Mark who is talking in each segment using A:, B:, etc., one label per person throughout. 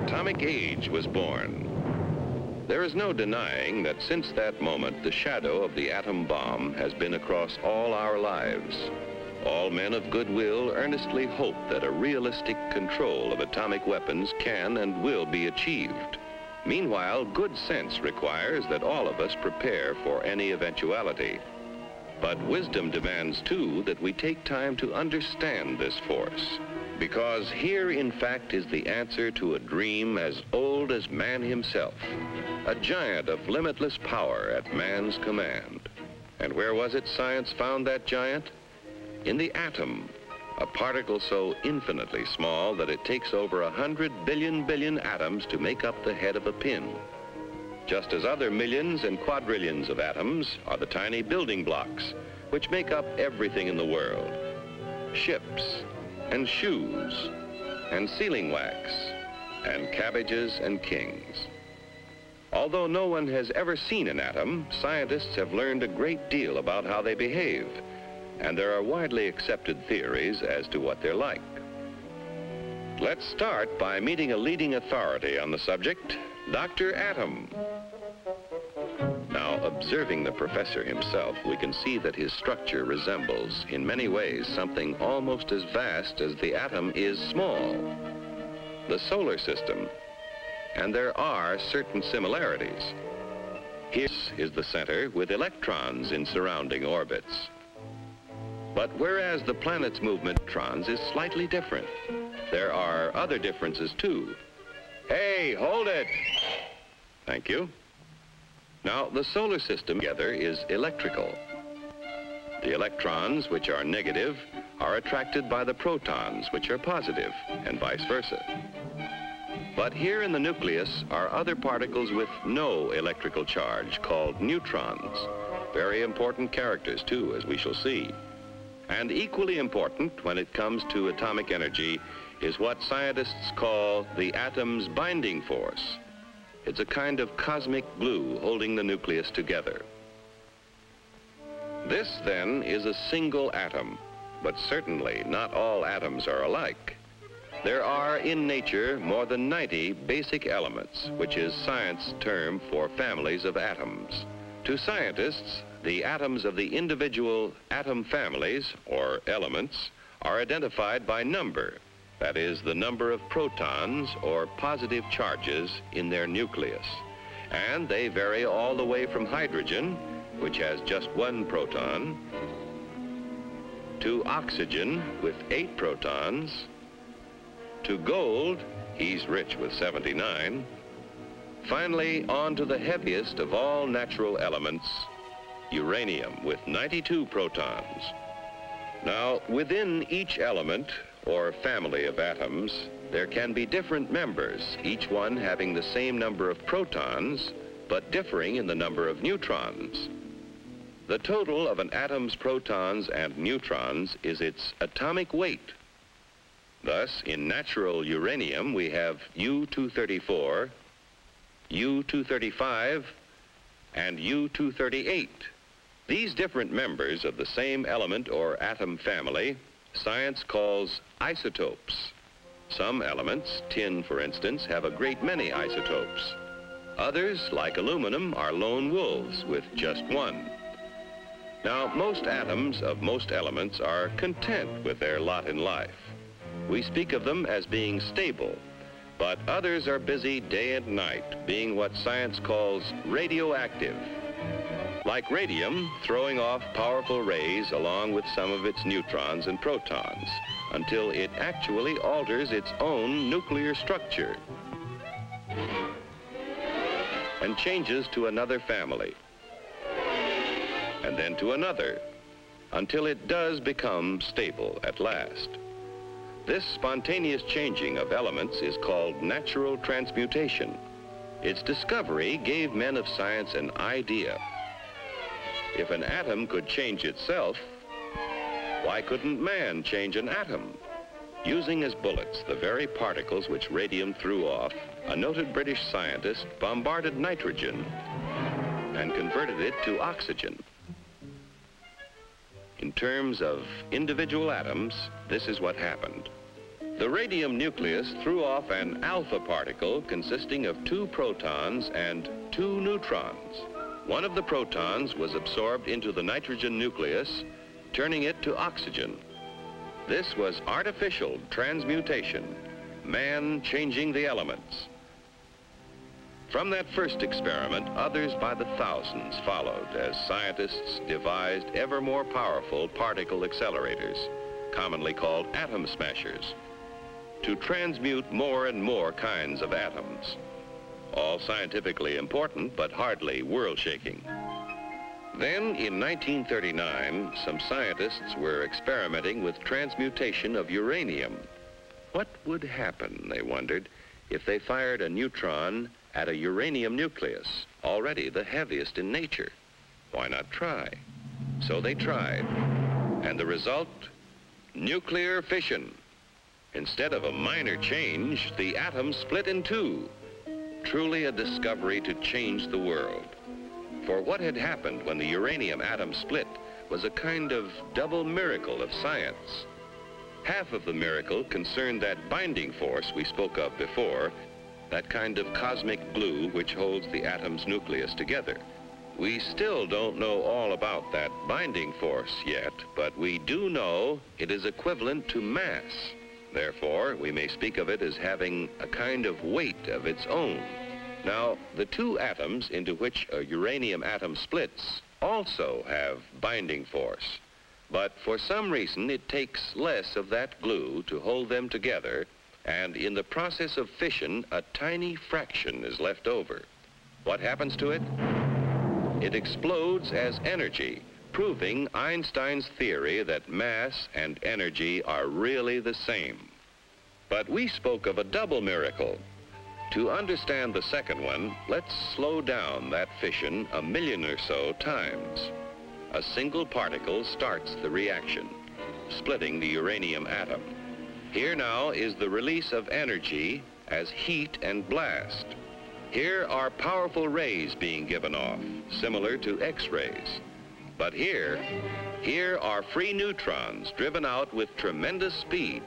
A: atomic age was born. There is no denying that since that moment, the shadow of the atom bomb has been across all our lives. All men of goodwill earnestly hope that a realistic control of atomic weapons can and will be achieved. Meanwhile, good sense requires that all of us prepare for any eventuality. But wisdom demands, too, that we take time to understand this force. Because here, in fact, is the answer to a dream as old as man himself, a giant of limitless power at man's command. And where was it science found that giant? In the atom, a particle so infinitely small that it takes over 100 billion atoms to make up the head of a pin. Just as other millions and quadrillions of atoms are the tiny building blocks which make up everything in the world. Ships, and shoes, and sealing wax, and cabbages and kings. Although no one has ever seen an atom, scientists have learned a great deal about how they behave, and there are widely accepted theories as to what they're like. Let's start by meeting a leading authority on the subject, Dr. Atom. Now, observing the professor himself, we can see that his structure resembles, in many ways, something almost as vast as the atom is small, the solar system. And there are certain similarities. Here is the center with electrons in surrounding orbits. But whereas the planet's movement of electrons is slightly different, there are other differences too. Hey, hold it! Thank you. Now, the solar system together is electrical. The electrons, which are negative, are attracted by the protons, which are positive, and vice versa. But here in the nucleus are other particles with no electrical charge, called neutrons. Very important characters, too, as we shall see. And equally important when it comes to atomic energy is what scientists call the atom's binding force. It's a kind of cosmic glue holding the nucleus together. This, then, is a single atom, but certainly not all atoms are alike. There are, in nature, more than 90 basic elements, which is science's term for families of atoms. To scientists, the atoms of the individual atom families, or elements, are identified by number. That is, the number of protons or positive charges in their nucleus. And they vary all the way from hydrogen, which has just 1 proton, to oxygen with 8 protons, to gold, he's rich with 79, finally on to the heaviest of all natural elements, uranium with 92 protons. Now, within each element, or family of atoms, there can be different members, each one having the same number of protons, but differing in the number of neutrons. The total of an atom's protons and neutrons is its atomic weight. Thus, in natural uranium, we have U-234, U-235, and U-238. These different members of the same element or atom family science calls isotopes. Some elements, tin for instance, have a great many isotopes. Others, like aluminum, are lone wolves with just 1. Now, most atoms of most elements are content with their lot in life. We speak of them as being stable, but others are busy day and night, being what science calls radioactive. Like radium, throwing off powerful rays along with some of its neutrons and protons, until it actually alters its own nuclear structure and changes to another family, and then to another, until it does become stable at last. This spontaneous changing of elements is called natural transmutation. Its discovery gave men of science an idea. If an atom could change itself, why couldn't man change an atom? Using as bullets the very particles which radium threw off, a noted British scientist bombarded nitrogen and converted it to oxygen. In terms of individual atoms, this is what happened. The radium nucleus threw off an alpha particle consisting of 2 protons and 2 neutrons. One of the protons was absorbed into the nitrogen nucleus, turning it to oxygen. This was artificial transmutation, man changing the elements. From that first experiment, others by the thousands followed as scientists devised ever more powerful particle accelerators, commonly called atom smashers, to transmute more and more kinds of atoms. All scientifically important, but hardly world-shaking. Then, in 1939, some scientists were experimenting with transmutation of uranium. What would happen, they wondered, if they fired a neutron at a uranium nucleus, already the heaviest in nature? Why not try? So they tried. And the result? Nuclear fission. Instead of a minor change, the atom split in 2. Truly a discovery to change the world. For what had happened when the uranium atom split was a kind of double miracle of science. Half of the miracle concerned that binding force we spoke of before, that kind of cosmic glue which holds the atom's nucleus together. We still don't know all about that binding force yet, but we do know it is equivalent to mass. Therefore, we may speak of it as having a kind of weight of its own. Now, the 2 atoms into which a uranium atom splits also have binding force. But for some reason, it takes less of that glue to hold them together, and in the process of fission, a tiny fraction is left over. What happens to it? It explodes as energy, proving Einstein's theory that mass and energy are really the same. But we spoke of a double miracle. To understand the second one, let's slow down that fission 1 million or so times. A single particle starts the reaction, splitting the uranium atom. Here now is the release of energy as heat and blast. Here are powerful rays being given off, similar to X-rays. But here are free neutrons driven out with tremendous speed.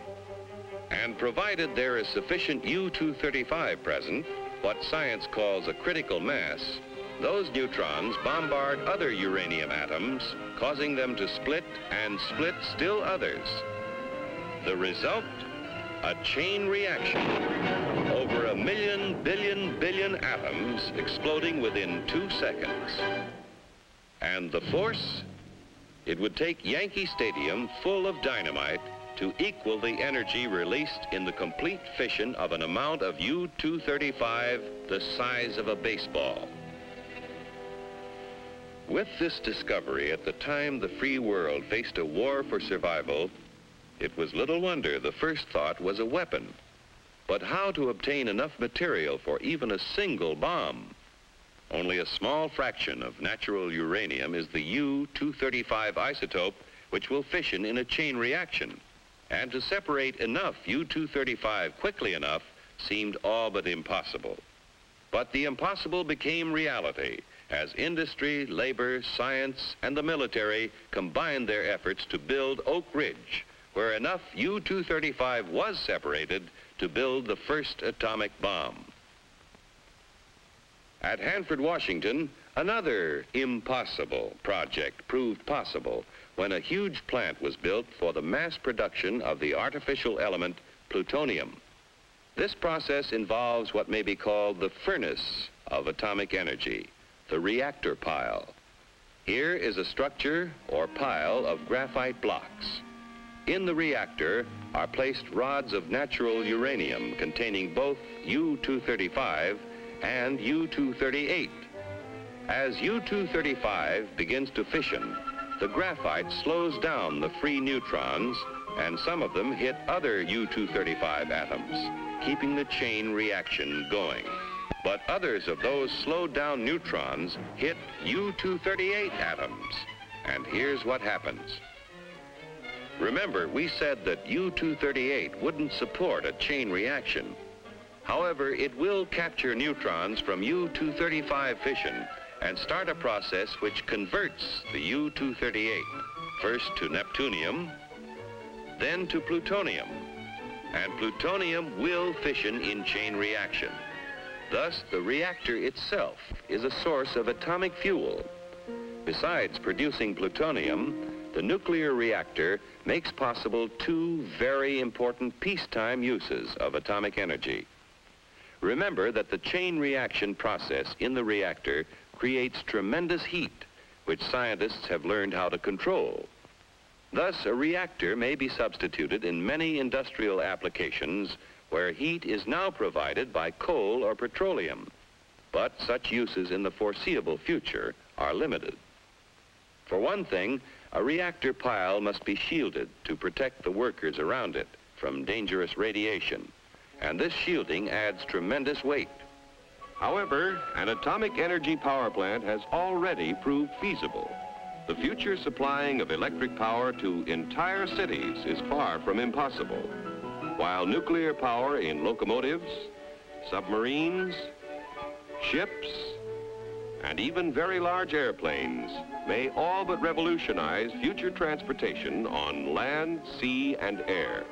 A: And provided there is sufficient U-235 present, what science calls a critical mass, those neutrons bombard other uranium atoms, causing them to split and split still others. The result? A chain reaction. Over 1 million billion atoms exploding within 2 seconds. And the force? It would take Yankee Stadium full of dynamite to equal the energy released in the complete fission of an amount of U-235 the size of a baseball. With this discovery, at the time the free world faced a war for survival, it was little wonder the first thought was a weapon. But how to obtain enough material for even a single bomb? Only a small fraction of natural uranium is the U-235 isotope, which will fission in a chain reaction. And to separate enough U-235 quickly enough seemed all but impossible. But the impossible became reality as industry, labor, science, and the military combined their efforts to build Oak Ridge, where enough U-235 was separated to build the first atomic bomb. At Hanford, Washington, another impossible project proved possible when a huge plant was built for the mass production of the artificial element plutonium. This process involves what may be called the furnace of atomic energy, the reactor pile. Here is a structure or pile of graphite blocks. In the reactor are placed rods of natural uranium containing both U-235 and U-238. As U-235 begins to fission, the graphite slows down the free neutrons, and some of them hit other U-235 atoms, keeping the chain reaction going. But others of those slowed down neutrons hit U-238 atoms, and here's what happens. Remember, we said that U-238 wouldn't support a chain reaction. However, it will capture neutrons from U-235 fission and start a process which converts the U-238, first to neptunium, then to plutonium, and plutonium will fission in chain reaction. Thus, the reactor itself is a source of atomic fuel. Besides producing plutonium, the nuclear reactor makes possible two very important peacetime uses of atomic energy. Remember that the chain reaction process in the reactor creates tremendous heat, which scientists have learned how to control. Thus, a reactor may be substituted in many industrial applications where heat is now provided by coal or petroleum. But such uses in the foreseeable future are limited. For one thing, a reactor pile must be shielded to protect the workers around it from dangerous radiation, and this shielding adds tremendous weight. However, an atomic energy power plant has already proved feasible. The future supplying of electric power to entire cities is far from impossible, while nuclear power in locomotives, submarines, ships, and even very large airplanes may all but revolutionize future transportation on land, sea, and air.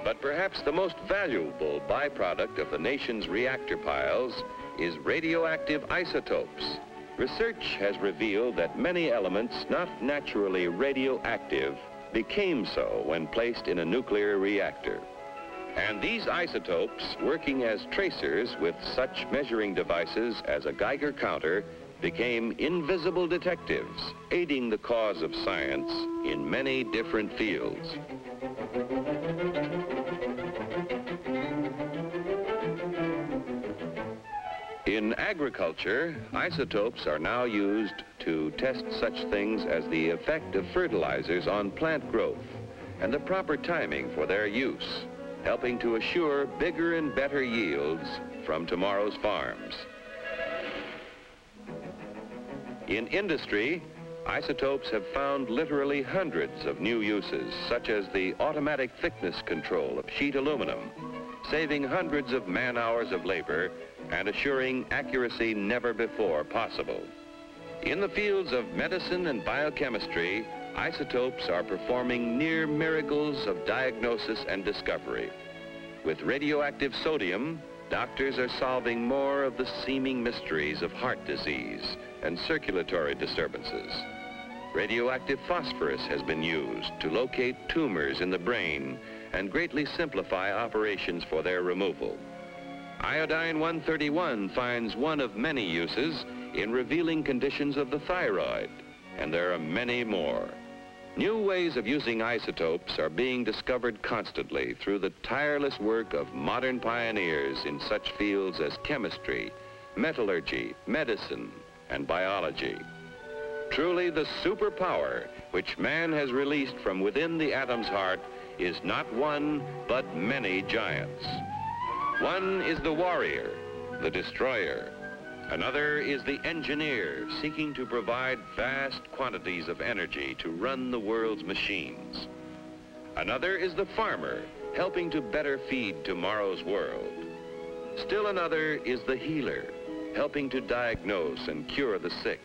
A: But perhaps the most valuable byproduct of the nation's reactor piles is radioactive isotopes. Research has revealed that many elements not naturally radioactive became so when placed in a nuclear reactor. And these isotopes, working as tracers with such measuring devices as a Geiger counter, became invisible detectives, aiding the cause of science in many different fields. In agriculture, isotopes are now used to test such things as the effect of fertilizers on plant growth and the proper timing for their use, helping to assure bigger and better yields from tomorrow's farms. In industry, isotopes have found literally hundreds of new uses, such as the automatic thickness control of sheet aluminum, saving hundreds of man-hours of labor and assuring accuracy never before possible. In the fields of medicine and biochemistry, isotopes are performing near miracles of diagnosis and discovery. With radioactive sodium, doctors are solving more of the seeming mysteries of heart disease and circulatory disturbances. Radioactive phosphorus has been used to locate tumors in the brain and greatly simplify operations for their removal. Iodine-131 finds one of many uses in revealing conditions of the thyroid, and there are many more. New ways of using isotopes are being discovered constantly through the tireless work of modern pioneers in such fields as chemistry, metallurgy, medicine, and biology. Truly, the superpower which man has released from within the atom's heart is not one, but many giants. One is the warrior, the destroyer. Another is the engineer, seeking to provide vast quantities of energy to run the world's machines. Another is the farmer, helping to better feed tomorrow's world. Still another is the healer, helping to diagnose and cure the sick.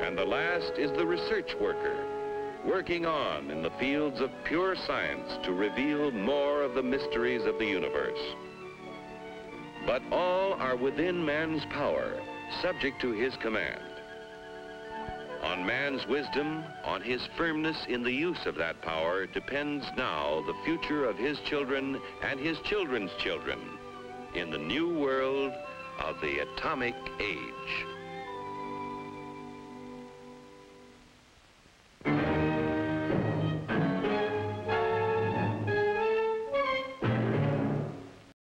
A: And the last is the research worker, working on in the fields of pure science to reveal more of the mysteries of the universe. But all are within man's power, subject to his command. On man's wisdom, on his firmness in the use of that power, depends now the future of his children and his children's children in the new world of the atomic age.